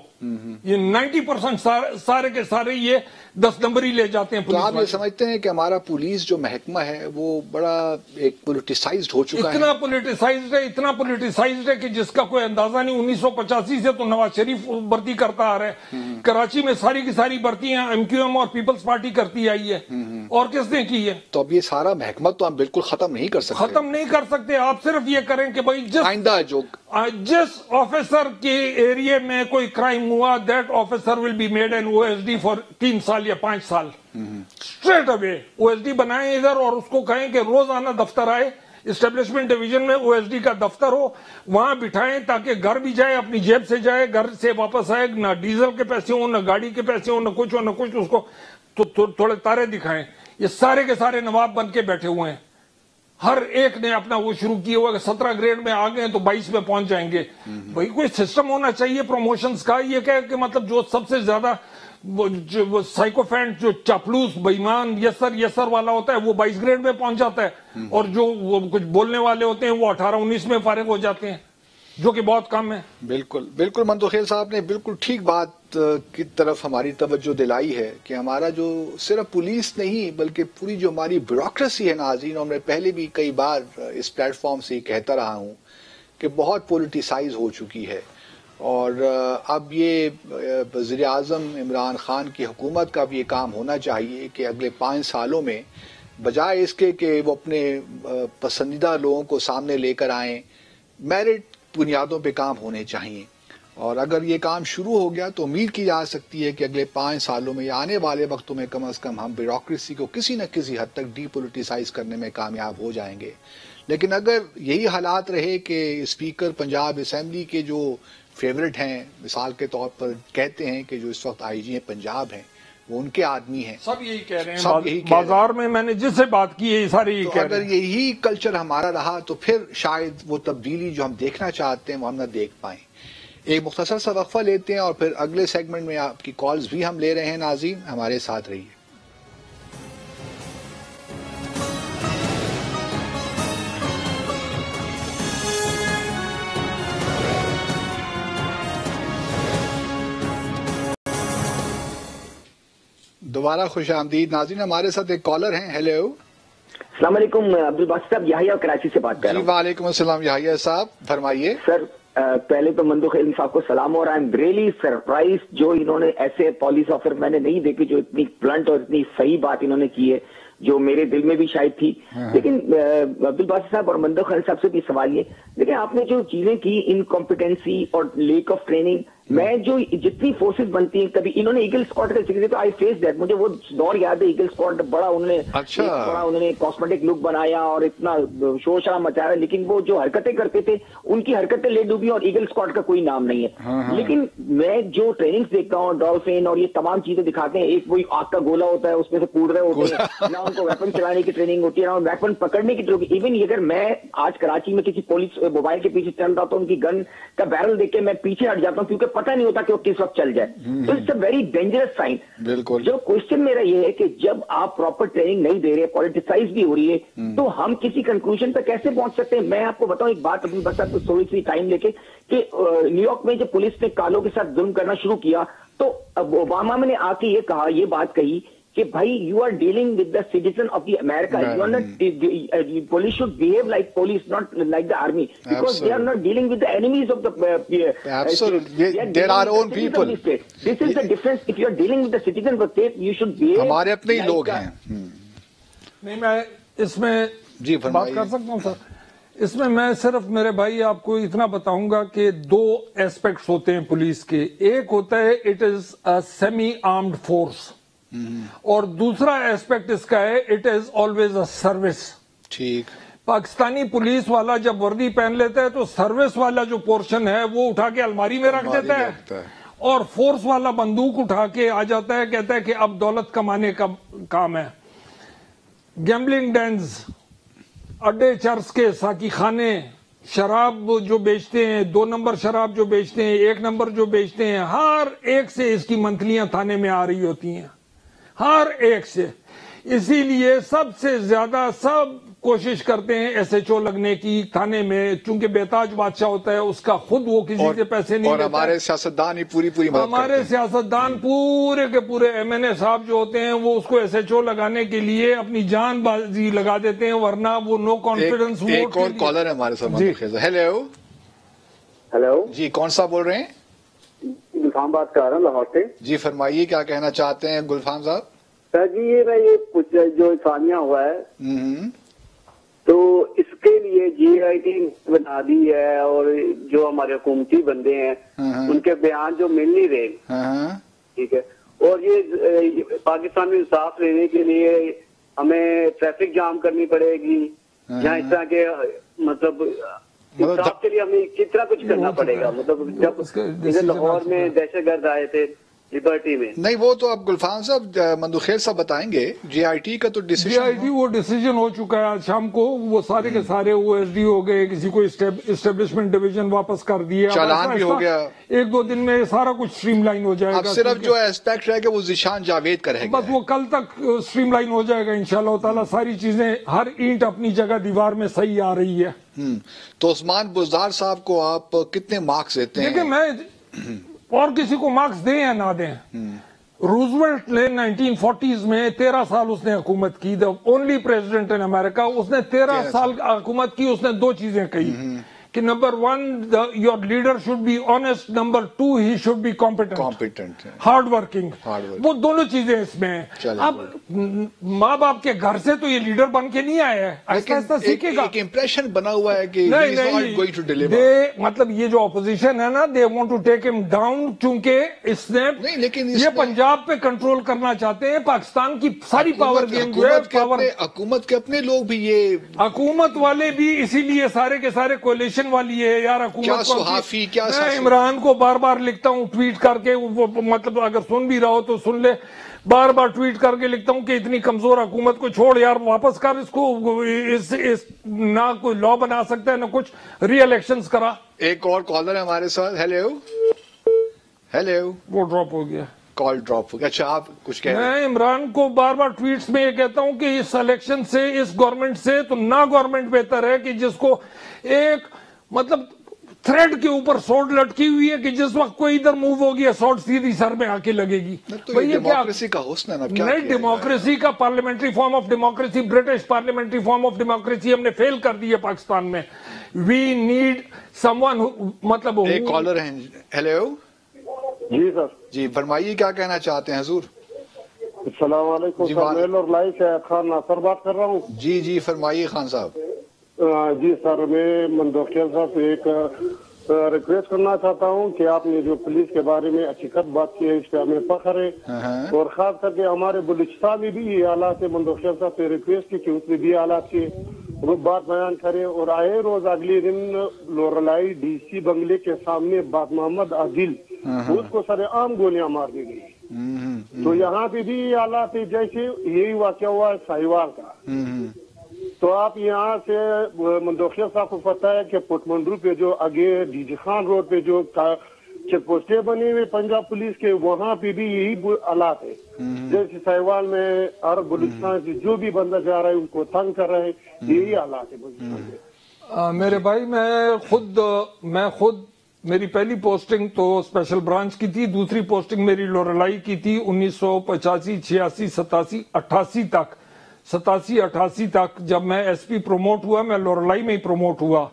Speaker 2: یہ 90% سارے کے سارے یہ 10 نمبر ہی لے جاتے ہیں.
Speaker 1: تو آپ یہ سمجھتے ہیں کہ ہمارا پولیس جو محکمہ ہے وہ بڑا ایک پولیٹیسائزڈ ہو چکا ہے؟
Speaker 2: اتنا پولیٹیسائزڈ ہے کہ جس کا کوئی اندازہ نہیں. 1985 سے تو نواز شریف بھرتی کرتا آ رہا ہے. کراچی میں ساری کی ساری بھرتیاں ایم کیو ایم اور پیپلز پارٹی کرتی آئی ہے، اور کس نے کی ہے؟
Speaker 1: تو اب یہ سارا محکمہ تو ہم بالکل ختم نہیں کر
Speaker 2: سکتے. آپ صرف یہ کریں کہ بھائی
Speaker 1: آئندہ
Speaker 2: جس آفیسر کے ایریے میں کوئی کرائم ہوا، that officer will be made an O S D for 3 سال یا 5 سال. Straightaway O S D بنائیں ادھر، اور اس کو کہیں کہ روزانہ دفتر آئے، اسٹیبلشمنٹ ڈویژن میں او ایس ڈی کا دفتر ہو، وہاں بٹھائیں تاکہ گھر بھی جائے، اپنی جیب سے جائے، گھر سے واپس آئے، نہ ڈیزل کے پیسے ہوں، نہ گاڑی کے پیسے ہوں، نہ کچھ ہو نہ کچھ. اس کو تھوڑے تارے دکھائیں. یہ سارے کے سارے نواب بن کے بیٹھے ہوئے ہیں. ہر ایک نے اپنا وہ شروع کیا ہوا کہ 17 گریڈ میں آ گئے تو 22 میں پہنچ جائیں گے. بھائی کوئی سسٹم ہونا چاہیے پروموشنز کا. یہ کہ مطلب جو سب سے زیادہ سائیکوفینٹ، جو چاپلوس بےمان یسر والا ہوتا ہے وہ 22 گریڈ میں پہنچ جاتا ہے، اور جو وہ کچھ بولنے والے ہوتے ہیں وہ 18-19 میں فارغ ہو جاتے ہیں، جو کہ بہت کم ہے.
Speaker 1: بالکل منتوخیل صاحب نے بالکل ٹھیک بات کی طرف ہماری توجہ دلائی ہے کہ ہمارا جو صرف پولیس نہیں بلکہ پوری جو ہماری بیوروکریسی ہے ناظرین، اور میں پہلے بھی کئی بار اس پلیٹ فارم سے کہتا رہا ہوں کہ بہت پولیٹیسائز ہو چکی ہے. اور اب یہ وزیر اعظم عمران خان کی حکومت کا بھی یہ کام ہونا چاہیے کہ اگلے 5 سالوں میں بجائے اس کے کہ وہ اپنے پسندیدہ لوگوں کو سامنے لے کر آئیں، میرٹ بنیادوں پہ کام ہونے چاہیے. اور اگر یہ کام شروع ہو گیا تو امید کی جا سکتی ہے کہ اگلے 5 سالوں میں یا آنے والے وقتوں میں کم از کم ہم بیوروکریسی کو کسی نہ کسی حد تک ڈی پولیٹیسائز کرنے میں کامیاب ہو جائیں گے. لیکن اگر یہی حالات رہے کہ اسپیکر پنجاب اسمبلی کے جو فیورٹ ہیں، مثال کے طور پر کہتے ہیں کہ جو اس وقت آئی جی ہیں پنجاب ہیں، وہ ان کے آدمی ہیں،
Speaker 2: سب یہی کہہ رہے ہیں. بازار میں نے جس سے بات کی ہے سارے یہی کہہ رہے ہیں.
Speaker 1: اگر یہی کلچر ہمارا رہا تو پھر شاید وہ تبدیلی جو ہم دیکھنا چاہتے ہیں وہ ہم نہ دیکھ پائیں. ایک مختصر سا وقفہ لیتے ہیں اور پھر اگلے سیگمنٹ میں آپ کی کالز بھی ہم لے رہے ہیں. ناظرین ہمارے ساتھ رہیے. دوبارہ خوش آمدید ناظرین. ہمارے ساتھ ایک کالر ہیں. ہیلو،
Speaker 3: السلام علیکم عبدالباسط صاحب، یحییٰ کراچی سے بات کر رہا ہوں.
Speaker 1: جی وعلیکم السلام یحییٰ صاحب، فرمائیے.
Speaker 3: سر پہلے تو منتوخیل صاحب کو سلام، اور آئی ایم ریئلی سرپرائز جو انہوں نے ایسے پولیس آفیسر میں نے نہیں دیکھی جو اتنی بلنٹ اور اتنی صحیح بات انہوں نے کی ہے. جو میرے دل میں بھی شاید تھی. لیکن عبد الباسط صاحب اور مندو خیل صاحب سے بھی سوال یہ، دیکھیں آپ نے جو چیزیں کی انکمپیٹنسی اور لیک آف ٹریننگ، میں جو جتنی فورسز بنتی ہیں، کبھی انہوں نے ایگل اسکواڈ کا ذکر کیا تو آئی فیس دیٹ، مجھے وہ دور یاد ہے ایگل اسکواڈ بڑا انہوں نے کاسمیٹک لک بنایا اور اتنا شور شرابہ مچایا، لیکن وہ جو حرکتیں کرتے تھے ان کی حرکتیں لے ڈوبی اور ایگل اسکواڈ کا کوئی نام نہیں ہے. لیکن میں جو ٹریننگز دیکھتا ہوں ڈولفن اور یہ تمام چیزیں دکھاتے ہیں، ایک وہی آگ کا گولا ہوتا ہے اس میں سے کود رہے ہوتے ہیں، نہ ان کو ویپن چلانے کی ٹریننگ ہوتی ہے نہ ویپن پکڑنے کی ٹریننگ. ایون اگر میں آج کراچی میں کسی پولیس موبائل کے پیچھے چل رہا تو ان کی گن کا بیرل دیکھ کے میں پیچھے ہٹ جاتا ہوں کیونکہ پتہ نہیں ہوتا کہ وہ کس وقت چل جائے. تو it's a very dangerous sign. جو کوشچن میرا یہ ہے کہ جب آپ پراپر ٹریننگ نہیں دے رہے، پولیٹیسائز بھی ہو رہی ہے، تو ہم کسی کنکلوژن پہ کیسے پہنچ سکتے ہیں؟ میں آپ کو بتاؤں ایک بات، ابھی بس آپ کو تھوڑی سی ٹائم لے کے، کہ نیو یارک میں جب پولیس نے کالوں کے ساتھ ظلم کرنا شروع کیا تو اوباما نے آ کے یہ بات کہی کہ بھائی you are dealing with the citizen of the America, you are not, police should behave like police not like the army, because they are not dealing with the enemies of the there are own people. This is the difference. If you are dealing with the citizen of state you should behave.
Speaker 1: ہمارے اپنے ہی لوگ ہیں.
Speaker 2: نہیں، میں اس میں بات کر سکتا ہوں سر. اس میں صرف میرے بھائی آپ کو اتنا بتاؤں گا کہ دو ایسپیکٹس ہوتے ہیں پولیس کے. ایک ہوتا ہے it is a semi armed force, اور دوسرا ایسپیکٹ اس کا ہے it is always a service.
Speaker 1: ٹھیک.
Speaker 2: پاکستانی پولیس والا جب وردی پہن لیتا ہے تو سروس والا جو پورشن ہے وہ اٹھا کے الماری میں رکھ دیتا ہے، اور فورس والا بندوق اٹھا کے آ جاتا ہے، کہتا ہے کہ اب دولت کمانے کا کام ہے. گیمبلنگ ڈینز، اڈے چرس کے ساکی خانے، شراب جو بیچتے ہیں، 2 نمبر شراب جو بیچتے ہیں، 1 نمبر جو بیچتے ہیں، ہر ایک سے اس کی منتلیاں تھانے میں آ رہی ہوتی ہیں، ہر ایک سے. اسی لیے سب سے زیادہ سب کوشش کرتے ہیں ایس ایچ او لگنے کی تھانے میں، چونکہ بیتاج بادشاہ ہوتا ہے، اس کا خود وہ کسی سے پیسے نہیں لیتا.
Speaker 1: اور ہمارے سیاستدان ہی پوری
Speaker 2: ہمارے سیاستدان پورے کے پورے ایم این اے صاحب جو ہوتے ہیں وہ اس کو ایس ایچ او لگانے کے لیے اپنی جان بازی لگا دیتے ہیں، ورنہ وہ نو کانفیڈنس ووٹ.
Speaker 1: ایک اور کالر ہے ہمارے ساتھ. ہیلو.
Speaker 4: ہیلو
Speaker 1: جی، کون سا بول رہے ہیں؟
Speaker 4: گلفام بات کر رہا ہوں لاہور سے.
Speaker 1: جی فرمائیے، کیا کہنا چاہتے ہیں گلفام صاحب؟
Speaker 4: سر جی، یہ پوچھ جو انسانیہ ہوا ہے تو اس کے لیے جی آئی ٹی بنا دی ہے، اور جو ہمارے حکومتی بندے ہیں ان کے بیان جو مل نہیں رہے، ٹھیک ہے، اور یہ پاکستان میں انصاف لینے کے لیے ہمیں ٹریفک جام کرنی پڑے گی، یا اس طرح کے مطلب انصاف کے لیے ہمیں کتنا کچھ کرنا پڑے گا. مطلب جب لاہور میں دہشت گرد آئے تھے لبرٹی میں.
Speaker 1: نہیں، وہ تو اب گلفام صاحب مندوخیل صاحب بتائیں گے. جی آئی ٹی کا تو ڈیسیژن،
Speaker 2: جی آئی ٹی وہ ڈیسیژن ہو چکا ہے آج شام کو. وہ سارے کے سارے وہ ایس ڈی ہو گئے، کسی کو اسٹیبلشمنٹ ڈویژن واپس کر دیا،
Speaker 1: چالان بھی ہو گیا.
Speaker 2: 1-2 دن میں سارا کچھ اسٹریم لائن ہو جائے گا.
Speaker 1: اب صرف جو ایسپیکٹ رہے گا وہ ذیشان جاوید کا رہے گا،
Speaker 2: بس وہ کل تک اسٹریم لائن ہو جائے گا انشاءاللہ تعالی. ساری چیزیں، ہر اینٹ اپنی جگہ دیوار میں صحیح آ رہی ہے.
Speaker 1: تو عثمان بزدار صاحب کو آپ کتنے مارکس دیتے ہیں؟
Speaker 2: دیکھیں، میں اور کسی کو مارکس دیں یا نہ دیں، روزویلٹ نے 1940s میں 13 سال اس نے حکومت کی، دا اونلی پریزیڈنٹ ان امریکہ. اس نے 13 سال حکومت کی. اس نے 2 چیزیں کہی کہ number 1 your leader should be honest, number 2 he should be competent, hard working. وہ دونوں چیزیں اس میں ہیں. اب ماں باپ کے گھر سے تو یہ لیڈر بن کے نہیں آیا ہے، ایسا ایسا سیکھے گا.
Speaker 1: ایک امپریشن بنا ہوا ہے کہ
Speaker 2: مطلب یہ جو اپوزیشن ہے نا، دے وانٹ ٹو ٹیک ہم ڈاؤن، چونکہ اس نے یہ پنجاب پہ کنٹرول کرنا چاہتے ہیں. پاکستان کی ساری پاور گیم جو ہے،
Speaker 1: حکومت کے اپنے لوگ بھی، یہ
Speaker 2: حکومت والے بھی اسی لیے سارے کے سارے کولیشن والی ہے یار. حکومت
Speaker 1: صحافی کیا،
Speaker 2: میں عمران کو بار بار لکھتا ہوں ٹویٹ کر کے، مطلب اگر سن بھی رہا ہو تو سن لے، بار بار ٹویٹ کر کے لکھتا ہوں کہ اتنی کمزور حکومت کو چھوڑ یار، واپس کر اس کو. نہ کوئی لا بنا سکتا ہے نہ کچھ، ری الیکشنز کرا.
Speaker 1: ایک اور کالر ہے ہمارے ساتھ. ہیلو.
Speaker 2: وہ ڈراپ ہو گیا،
Speaker 1: کال ڈراپ ہو گیا. اچھا، آپ کچھ کہہ رہے ہیں؟
Speaker 2: میں عمران کو بار بار ٹویٹس میں یہ کہتا ہوں کہ اس الیکشن سے، اس گورنمنٹ سے تو نہ گورنمنٹ بہتر ہے کہ جس کو ایک مطلب تھریڈ کے اوپر سوڈ لٹکی ہوئی ہے کہ جس وقت کوئی ادھر موو ہو گیا سوڈ سیدھی سر میں آ کے لگے گی.
Speaker 1: ڈیموکریسی کا حسن ہے نا.
Speaker 2: نہیں، ڈیموکریسی کا parliamentary form of democracy, British parliamentary form of democracy ہم نے فیل کر دی ہے پاکستان میں. وی نیڈ سم ون، مطلب.
Speaker 1: ایک کالر ہیں. ہیلو.
Speaker 4: جی سر.
Speaker 1: جی فرمائیے، کیا کہنا چاہتے ہیں حضور؟
Speaker 5: السلام علیکم سر، میں لورلائی سے خان ناصر بات کر رہا ہوں.
Speaker 1: جی فرمائیے خان صاحب.
Speaker 5: جی سر، میں مندوخیل صاحب سے ایک ریکویسٹ کرنا چاہتا ہوں کہ آپ نے جو پولیس کے بارے میں حقیقت بات کی ہے اس پہ ہمیں فخر ہے، اور خاص کر کے ہمارے بلوچستان میں بھی یہ حالات ہے. مندوخیل صاحب سے ریکویسٹ کی کہ اس میں بھی حالات کی وہ بات بیان کرے. اور آئے روز اگلے دن لورلائی ڈی سی بنگلے کے سامنے بات محمد عادل اس کو سر عام گولیاں مار دی گئی. تو یہاں پہ بھی یہ حالات ہے جیسے یہی واقعہ ہوا ہے ساہیوال کا. تو آپ یہاں سے مندوخیل صاحب کو پتہ ہے کہ پٹمنڈرو پہ جو آگے ڈی جی خان روڈ پہ جو چیک پوسٹیں بنی ہوئی پنجاب پولیس کے، وہاں پہ بھی یہی حالات ہے. جیسے ساہیوال میں عرب بلوچستان سے جو بھی بندہ جا رہا ہے ان کو تنگ کر رہے ہیں، یہی حالات ہے بلوچستان میں.
Speaker 2: میرے بھائی میں خود میری پہلی پوسٹنگ تو اسپیشل برانچ کی تھی، دوسری پوسٹنگ میری لورلائی کی تھی 1985 86 87 88 تک. 87 88 تک جب میں ایس پی پروموٹ ہوا میں لورلائی میں ہی پروموٹ ہوا،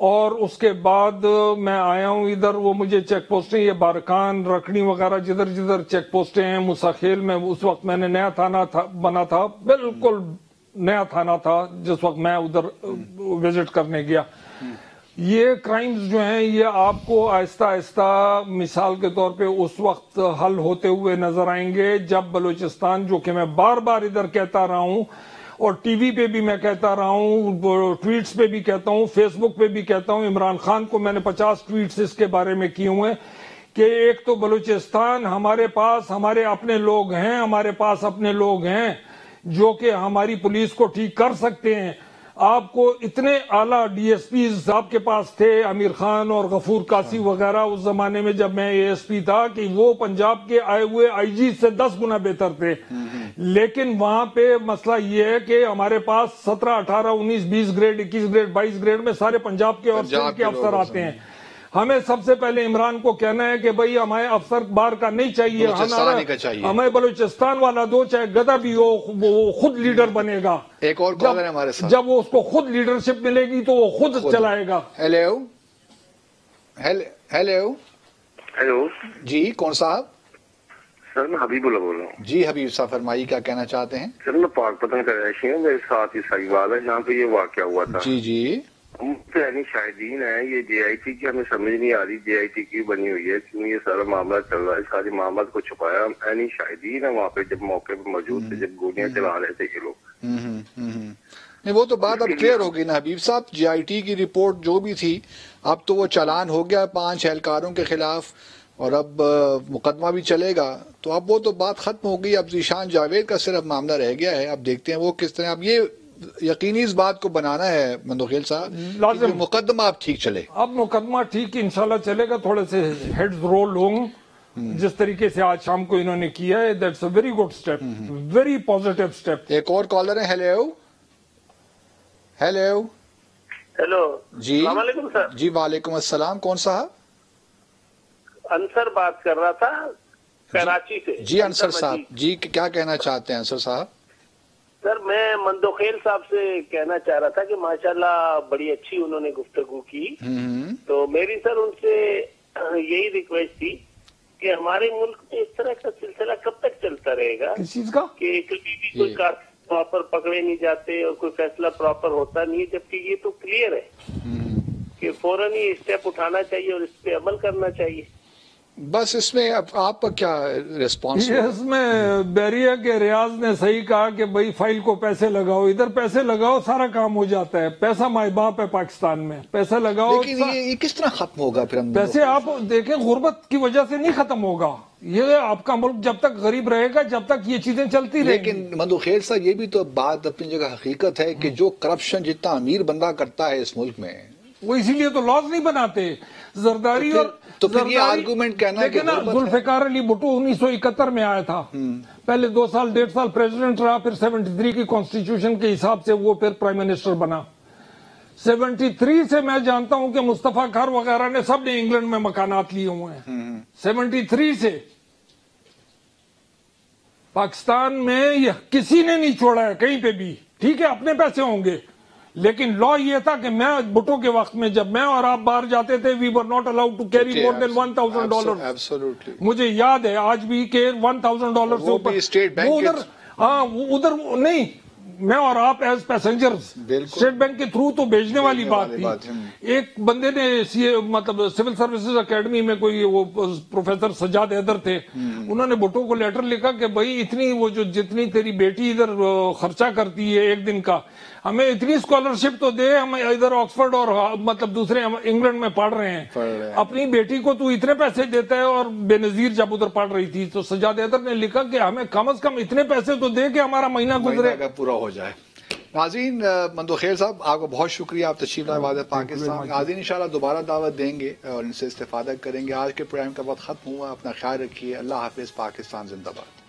Speaker 2: اور اس کے بعد میں آیا ہوں ادھر. وہ مجھے چیک پوسٹیں یہ بارکان رکھنی وغیرہ جدھر چیک پوسٹیں ہیں مساخیل میں، اس وقت میں نے نیا تھانہ بنا تھا، بالکل نیا تھانہ تھا جس وقت میں ادھر وزٹ کرنے گیا. یہ کرائمز جو ہیں یہ آپ کو آہستہ آہستہ مثال کے طور پہ اس وقت حل ہوتے ہوئے نظر آئیں گے جب بلوچستان، جو کہ میں بار بار ادھر کہتا رہا ہوں اور ٹی وی پہ بھی میں کہتا رہا ہوں، ٹویٹس پہ بھی کہتا ہوں، فیس بک پہ بھی کہتا ہوں، عمران خان کو میں نے 50 ٹویٹس اس کے بارے میں کیے ہوئے کہ ایک تو بلوچستان ہمارے پاس ہمارے اپنے لوگ ہیں، ہمارے پاس اپنے لوگ ہیں جو کہ ہماری پولیس کو ٹھیک کر سکتے ہیں. آپ کو اتنے اعلیٰ ڈی ایس پیز آپ کے پاس تھے، امیر خان اور غفور قاسی وغیرہ اس زمانے میں جب میں اے ایس پی تھا، کہ وہ پنجاب کے آئے ہوئے آئی جی سے 10 گنا بہتر تھے. لیکن وہاں پہ مسئلہ یہ ہے کہ ہمارے پاس 17 18 19 20 گریڈ 21 گریڈ 22 گریڈ میں سارے پنجاب کے اور سندھ کے افسر آتے ہیں. ہمیں سب سے پہلے عمران کو کہنا ہے کہ بھئی ہمیں افسر باہر کا نہیں چاہیے، ہمیں بلوچستان والا دو، چاہے گدھا بھی ہو وہ خود لیڈر بنے گا.
Speaker 1: ایک اور کالر ہے ہمارے ساتھ،
Speaker 2: جب وہ اس کو خود لیڈرشپ ملے گی تو وہ خود چلائے گا.
Speaker 1: ہیلو جی کون صاحب؟
Speaker 6: سر میں حبیب اللہ بول رہا ہوں.
Speaker 1: جی حبیب صاحب فرمائیے کیا کہنا چاہتے ہیں؟
Speaker 6: سر میں پاک پتن کا رہائشی ہوں، میرے ساتھ ہی ساہیوال ہے جہاں پہ یہ واقعہ ہوا تھا.
Speaker 1: جی
Speaker 6: ہم یعنی شاہدین ہیں. یہ جے آئی ٹی کی ہمیں سمجھ نہیں آ رہی جے آئی ٹی کی بنی ہوئی ہے کیوں یہ سارا معاملہ چل رہا ہے. سارے معاملات کو چھپایا. ہم یعنی شاہدین ہیں وہاں پہ جب موقع پہ موجود تھے جب گولیاں چلا رہے تھے یہ لوگ.
Speaker 1: نہیں وہ تو بات اب کلیئر ہوگی نا حبیب صاحب. جے آئی ٹی کی رپورٹ جو بھی تھی اب تو وہ چالان ہو گیا 5 اہلکاروں کے خلاف اور اب مقدمہ بھی چلے گا، تو اب وہ تو بات ختم ہو گئی. اب ذیشان جاوید کا صرف معاملہ رہ گیا ہے. اب دیکھتے ہیں وہ کس طرح. اب یہ یقینی اس بات کو بنانا ہے مندوخیل صاحب لازم مقدمہ اب ٹھیک چلے.
Speaker 2: اب مقدمہ ٹھیک انشاءاللہ چلے گا. تھوڑے سے ہیڈز رول ہوں جس طریقے سے آج شام کو انہوں نے کیا ہے. That's a very good step, very positive step.
Speaker 1: ایک اور کالر ہے. ہیلو جی
Speaker 7: السلام علیکم سر.
Speaker 1: جی وعلیکم السلام. کون صاحب؟
Speaker 7: انصر بات کر رہا تھا کراچی سے.
Speaker 1: جی انصر صاحب جی کیا کہنا چاہتے ہیں انصر صاحب؟
Speaker 7: سر میں مندوخیل صاحب سے کہنا چاہ رہا تھا کہ ماشاءاللہ بڑی اچھی انہوں نے گفتگو کی. تو میری سر ان سے یہی ریکویسٹ تھی کہ ہمارے ملک میں اس طرح کا سلسلہ کب تک چلتا رہے گا
Speaker 2: کس چیز کا
Speaker 7: کہ کبھی بھی کوئی کار پراپر پکڑے نہیں جاتے اور کوئی فیصلہ پراپر ہوتا نہیں ہے، جبکہ یہ تو کلیئر ہے کہ فوراً ہی اسٹیپ اٹھانا چاہیے اور اس پہ عمل کرنا چاہیے.
Speaker 1: بس اس میں اب آپ کا کیا ریسپانس؟
Speaker 2: اس میں بیریا کے ریاض نے صحیح کہا کہ بھئی فائل کو پیسے لگاؤ، ادھر پیسے لگاؤ سارا کام ہو جاتا ہے. پیسہ مائی باپ ہے پاکستان میں، پیسہ لگاؤ.
Speaker 1: لیکن یہ کس طرح ختم ہوگا پھر؟
Speaker 2: پیسے آپ دیکھیں غربت کی وجہ سے نہیں ختم ہوگا. یہ آپ کا ملک جب تک غریب رہے گا جب تک یہ چیزیں چلتی رہیں گی.
Speaker 1: لیکن مندوخیل صاحب یہ بھی تو بات اپنی جگہ حقیقت ہے کہ جو کرپشن جتنا امیر بندہ کرتا ہے اس ملک میں،
Speaker 2: وہ اسی لیے تو لاز نہیں بناتے. زرداری اور
Speaker 1: تو پھر یہ آرگومنٹ کہنا ہے کہ
Speaker 2: ذوالفقار علی بھٹو 1971 میں آیا تھا، پہلے 2 سال 1.5 سال پریزیڈنٹ رہا، پھر 73 کی کانسٹیٹیوشن کے حساب سے وہ پھر پرائم منسٹر بنا. 73 سے میں جانتا ہوں کہ مصطفیٰ کھر وغیرہ نے سب نے انگلینڈ میں مکانات لیے ہوئے ہیں. 73 سے پاکستان میں کسی نے نہیں چھوڑا ہے کہیں پہ بھی. ٹھیک ہے اپنے پیسے ہوں گے لیکن لا یہ تھا کہ میں بھٹو کے وقت میں جب میں اور آپ باہر جاتے تھے we were not allowed to carry more than $1,000. مجھے یاد ہے آج بھی کہ $1,000 سے اوپر ادھر نہیں، میں اور آپ ایز پیسنجرز اسٹیٹ بینک کے تھرو تو بھیجنے والی بات تھی. ایک بندے نے مطلب سول سروسز اکیڈمی میں کوئی وہ پروفیسر سجاد حیدر تھے، انہوں نے بھٹو کو لیٹر لکھا کہ بھائی اتنی وہ جو جتنی تیری بیٹی ادھر خرچہ کرتی ہے ایک دن کا، ہمیں اتنی اسکالرشپ تو دے، ہم ادھر آکسفورڈ اور مطلب دوسرے انگلینڈ میں پڑھ رہے ہیں، اپنی بیٹی کو تو اتنے پیسے دیتا ہے. اور بے نظیر جب ادھر پڑھ رہی تھی تو سجاد حیدر نے لکھا کہ ہمیں کم از کم اتنے پیسے تو دے کہ ہمارا مہینہ گزرے
Speaker 1: پورا ہو جائے. ناظرین، مندوخیل صاحب آپ کو بہت شکریہ، آپ تشریف لائے واضح پاکستان. ناظرین انشاءاللہ دوبارہ دعوت دیں گے اور ان سے استفادہ کریں گے. آج کے پروگرام کا وقت ختم ہوا، اپنا خیال رکھیے. اللہ حافظ. پاکستان زندہ باد.